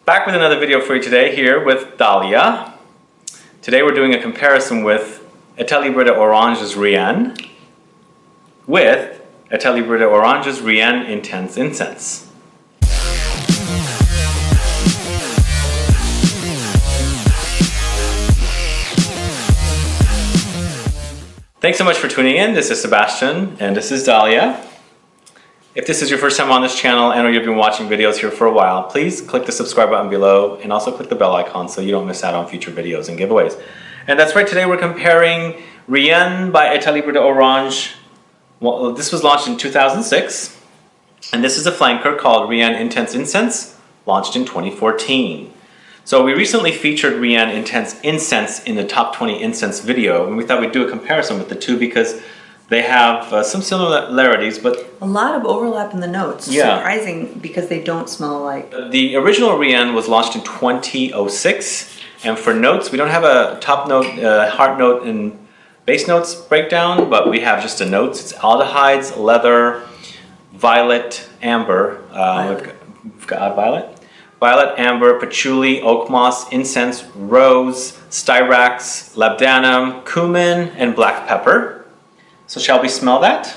Back with another video for you today here with Dalya. Today we're doing a comparison with Etat Libre D'Orange Rien with Etat Libre D'Orange Rien Intense Incense. Thanks so much for tuning in. This is Sebastian and this is Dalya. If this is your first time on this channel and or you've been watching videos here for a while, please click the subscribe button below and also click the bell icon so you don't miss out on future videos and giveaways. And that's right, today we're comparing Rien by Etat Libre D'Orange. Well, this was launched in 2006 and this is a flanker called Rien Intense Incense, launched in 2014. So we recently featured Rien Intense Incense in the top 20 incense video, and we thought we'd do a comparison with the two because they have some similarities, but a lot of overlap in the notes. Yeah. Surprising because they don't smell alike. The original Rien was launched in 2006, and for notes, we don't have a top note, heart note, and base notes breakdown, but we have just the notes. It's aldehydes, leather, violet, amber. We've got violet, amber, patchouli, oak moss, incense, rose, styrax, labdanum, cumin, and black pepper. So shall we smell that?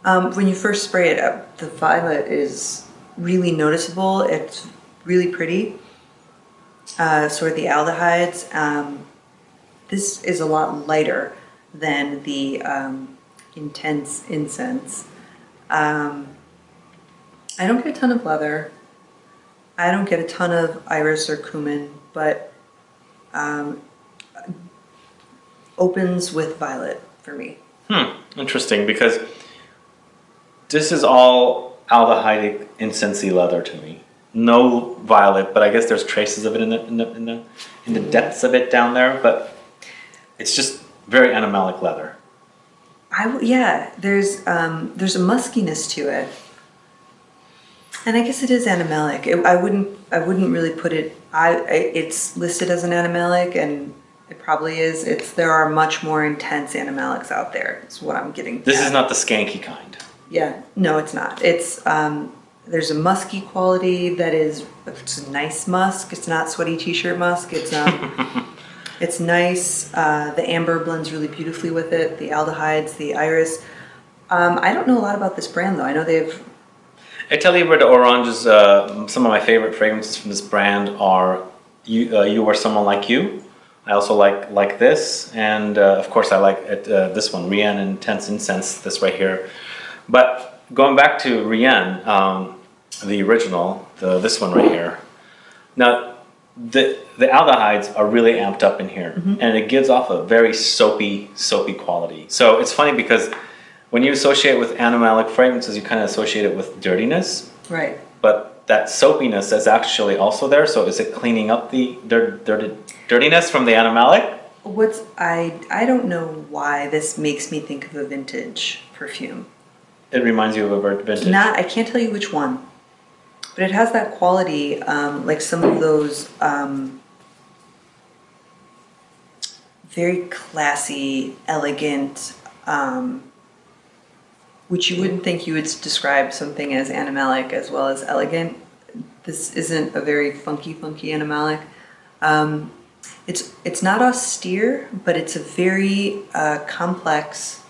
When you first spray it up, the violet is really noticeable. It's really pretty. So are the aldehydes. This is a lot lighter than the Intense Incense. I don't get a ton of leather. I don't get a ton of iris or cumin, but opens with violet for me. Interesting, because this is all aldehydic incensey leather to me. No violet, but I guess there's traces of it in the depths of it down there. But it's just very animalic leather. Yeah, there's a muskiness to it, and I guess it is animalic. I wouldn't really put it. It's listed as an animalic, and it probably is. There are much more intense animalics out there. That's what I'm getting. This is not the skanky kind. Yeah, no, it's not. It's there's a musky quality that it's a nice musk. It's not sweaty t-shirt musk. It's it's nice. The amber blends really beautifully with it. The aldehydes, the iris. I don't know a lot about this brand though. I know they've. Etat Libre D'Orange is some of my favorite fragrances from this brand are You or Someone Like You. I also like this, and of course I like this one, Rien Intense Incense, this right here. But going back to Rien, the original, this one right here. Now, the aldehydes are really amped up in here, and it gives off a very soapy quality. So it's funny because when you associate with animalic fragrances, you kind of associate it with dirtiness. Right. But that soapiness is actually also there. So is it cleaning up the dirtiness from the animalic? I don't know why this makes me think of a vintage perfume. It reminds you of a vintage? I can't tell you which one, but it has that quality, like some of those very classy, elegant, which you wouldn't think you would describe something as animalic as well as elegant. This isn't a very funky animalic. It's not austere, but it's a very complex.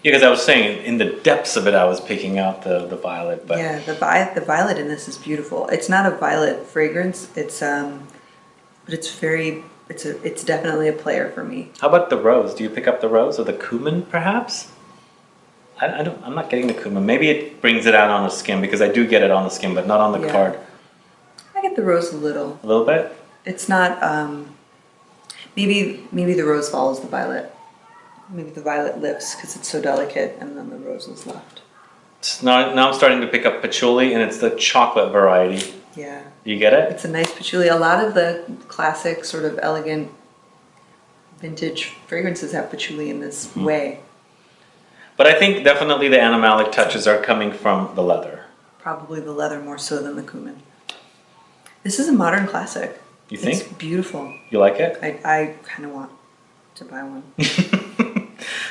Yeah, because I was saying in the depths of it, I was picking out the violet. But yeah, the violet in this is beautiful. It's not a violet fragrance. It's but it's very. It's definitely a player for me. How about the rose? Do you pick up the rose or the cumin, perhaps? I'm not getting the cumin. Maybe it brings it out on the skin because I do get it on the skin, but not on the card. I get the rose a little. A little bit? It's not. Maybe the rose follows the violet. Maybe the violet lifts because it's so delicate, and then the rose is left. Now I'm starting to pick up patchouli, and it's the chocolate variety. Yeah. You get it? It's a nice patchouli. A lot of the classic, sort of elegant, vintage fragrances have patchouli in this way. But I think definitely the animalic touches are coming from the leather. Probably the leather more so than the cumin. This is a modern classic. You think? It's beautiful. You like it? I kind of want to buy one.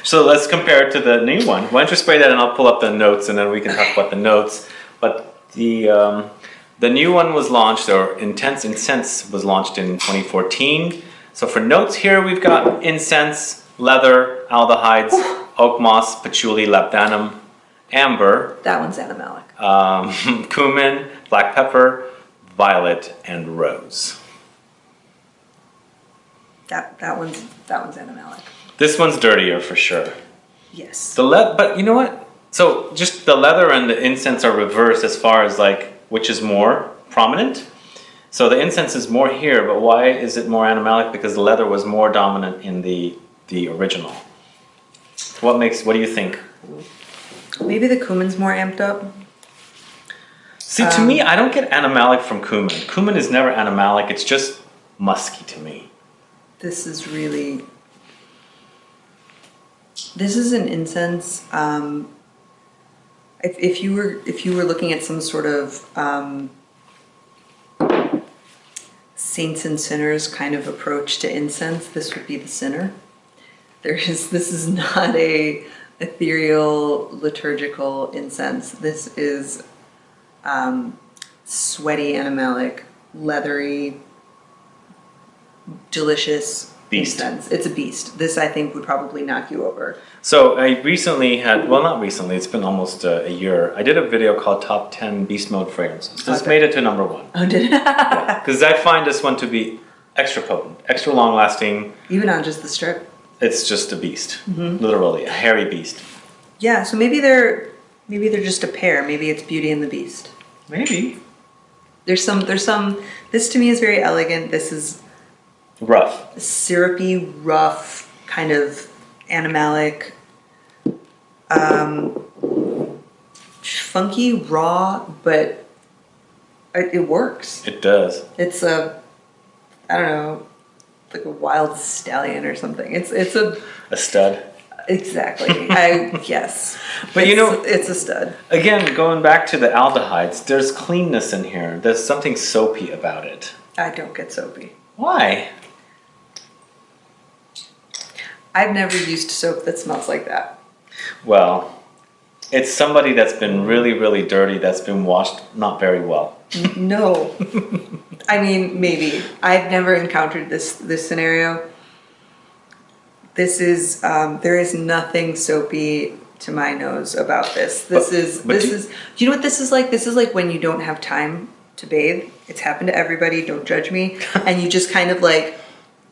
So let's compare it to the new one. Why don't you spray that and I'll pull up the notes and then we can talk about the notes. But the The new one was launched, or Intense Incense was launched in 2014. So for notes here, we've got incense, leather, aldehydes, oak moss, patchouli, labdanum, amber, That one's animalic. cumin, black pepper, violet, and rose. That one's animalic. This one's dirtier for sure. Yes. But you know what? So just the leather and the incense are reversed as far as like which is more prominent. So the incense is more here, but why is it more animalic? Because the leather was more dominant in the original. What do you think? Maybe the cumin's more amped up. See, to me, I don't get animalic from cumin. Cumin is never animalic. It's just musky to me. This is an incense. If you were looking at some sort of saints and sinners kind of approach to incense, this would be the sinner. This is not a ethereal liturgical incense. This is sweaty, animalic, leathery, delicious Beast. incense. It's a beast. This, I think, would probably knock you over. So I recently had, well, not recently, it's been almost a year. I did a video called Top 10 Beast Mode Fragrances. This made it to number 1. Oh, did it? Because I find this one to be extra potent, extra long lasting. Even on just the strip. It's just a beast, literally, a hairy beast. Yeah, so maybe they're just a pair. Maybe it's Beauty and the Beast. Maybe. There's some, this to me is very elegant. This is Rough. syrupy, rough, kind of animalic, funky, raw, but it works. It does. It's I don't know, like a wild stallion or something. It's a stud. Exactly. Yes. But it's a stud. Again, going back to the aldehydes, there's cleanness in here. There's something soapy about it. I don't get soapy. Why? I've never used soap that smells like that. Well, it's somebody that's been really, really dirty, that's been washed not very well. No. I mean, maybe. I've never encountered this scenario. This is there is nothing soapy to my nose about this. Do you know what this is like? This is like when you don't have time to bathe. It's happened to everybody, don't judge me. And you just kind of like,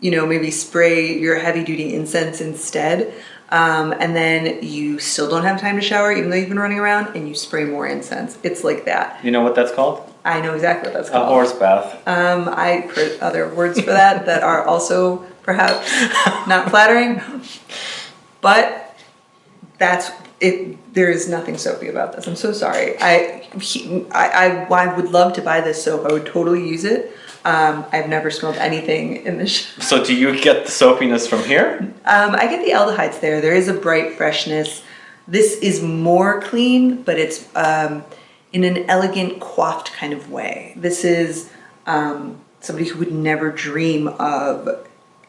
maybe spray your heavy duty incense instead. And then you still don't have time to shower, even though you've been running around, and you spray more incense. It's like that. You know what that's called? I know exactly what that's called. A horse bath. I've heard other words for that are also perhaps not flattering, but that's it. There is nothing soapy about this. I'm so sorry. I would love to buy this soap. I would totally use it. I've never smelled anything in this. So do you get the soapiness from here? I get the aldehydes there. There is a bright freshness. This is more clean, but it's in an elegant, coiffed kind of way. This is somebody who would never dream of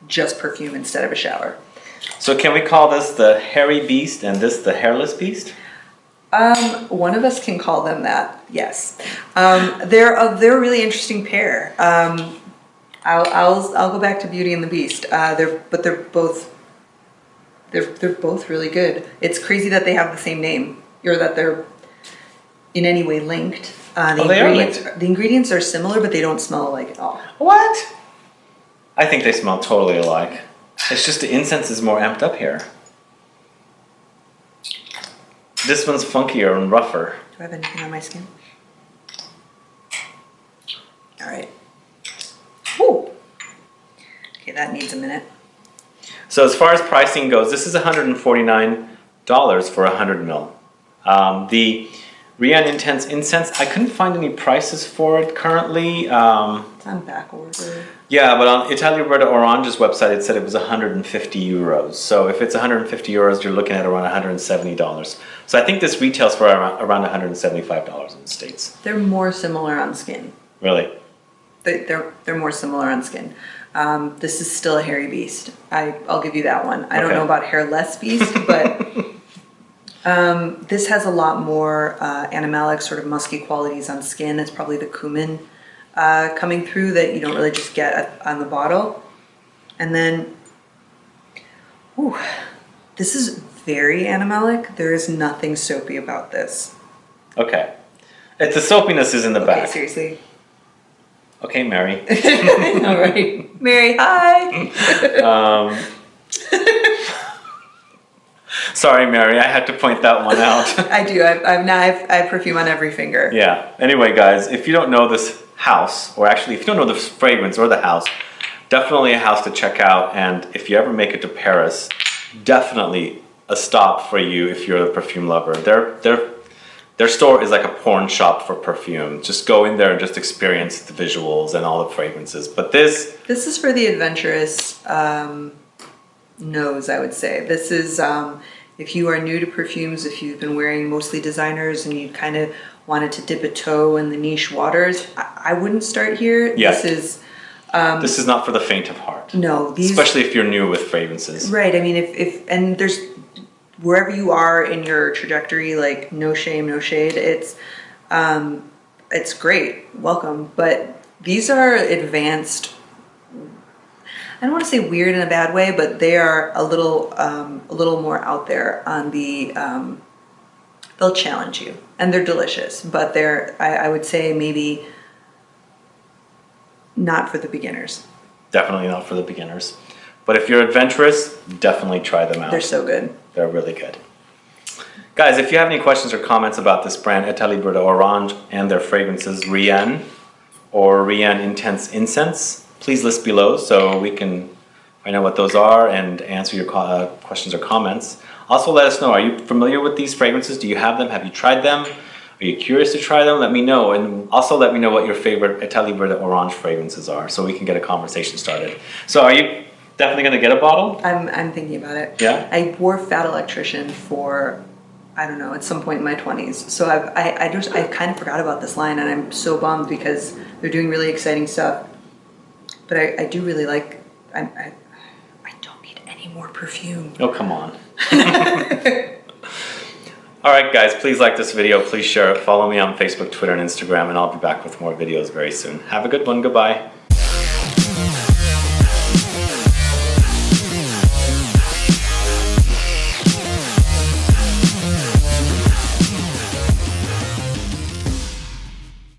just perfume instead of a shower. So can we call this the hairy beast and this the hairless beast? One of us can call them that. Yes, they're a really interesting pair. I'll go back to Beauty and the Beast. They're both really good. It's crazy that they have the same name, or that they're in any way linked. The ingredients are similar, but they don't smell alike at all. What? I think they smell totally alike. It's just the incense is more amped up here. This one's funkier and rougher. Do I have anything on my skin? All right. Whew. Okay, that needs a minute. So as far as pricing goes, this is $149 for 100 ml. The Rien Intense Incense, I couldn't find any prices for it currently. It's on back order. Yeah, but on Etat Libre D'Orange's website, it said it was 150 euros. So if it's 150 euros, you're looking at around $170. So I think this retails for around $175 in the States. They're more similar on skin. Really? They're more similar on skin. This is still a hairy beast. I'll give you that one. I don't know about hairless beast, but This has a lot more animalic, sort of musky qualities on skin. It's probably the cumin coming through that you don't really just get on the bottle. And then, ooh, this is very animalic. There is nothing soapy about this. Okay. It's the soapiness is in the back. Okay, seriously. Okay, Mary. All right. Mary, hi. Sorry, Mary, I had to point that one out. I do. I have perfume on every finger. Yeah. Anyway, guys, if you don't know this house, or actually if you don't know this fragrance or the house, definitely a house to check out. And if you ever make it to Paris, definitely a stop for you if you're a perfume lover. Their store is like a porn shop for perfume. Just go in there and just experience the visuals and all the fragrances. But this is for the adventurous nose, I would say. This is if you are new to perfumes, if you've been wearing mostly designers and you kind of wanted to dip a toe in the niche waters, I wouldn't start here. Yeah. This is not for the faint of heart. No, especially if you're new with fragrances. Right. I mean, if and there's wherever you are in your trajectory, like no shame, no shade. It's great. Welcome. But these are advanced. I don't want to say weird in a bad way, but they are a little more out there on the. They'll challenge you, and they're delicious. But they're, I would say, maybe not for the beginners. Definitely not for the beginners. But if you're adventurous, definitely try them out. They're so good. They're really good. Guys, if you have any questions or comments about this brand, Etat Libre D'Orange, and their fragrances, Rien or Rien Intense Incense, please list below so we can find out what those are and answer your questions or comments. Also, let us know, are you familiar with these fragrances? Do you have them? Have you tried them? Are you curious to try them? Let me know. And also let me know what your favorite Etat Libre D'Orange fragrances are so we can get a conversation started. So are you definitely going to get a bottle? I'm thinking about it. Yeah? I wore Fat Electrician for, I don't know, at some point in my 20s. So I kind of forgot about this line, and I'm so bummed because they're doing really exciting stuff. But I do really like, I don't need any more perfume. Oh, come on. All right, guys, please like this video. Please share it. Follow me on Facebook, Twitter, and Instagram, and I'll be back with more videos very soon. Have a good one. Goodbye.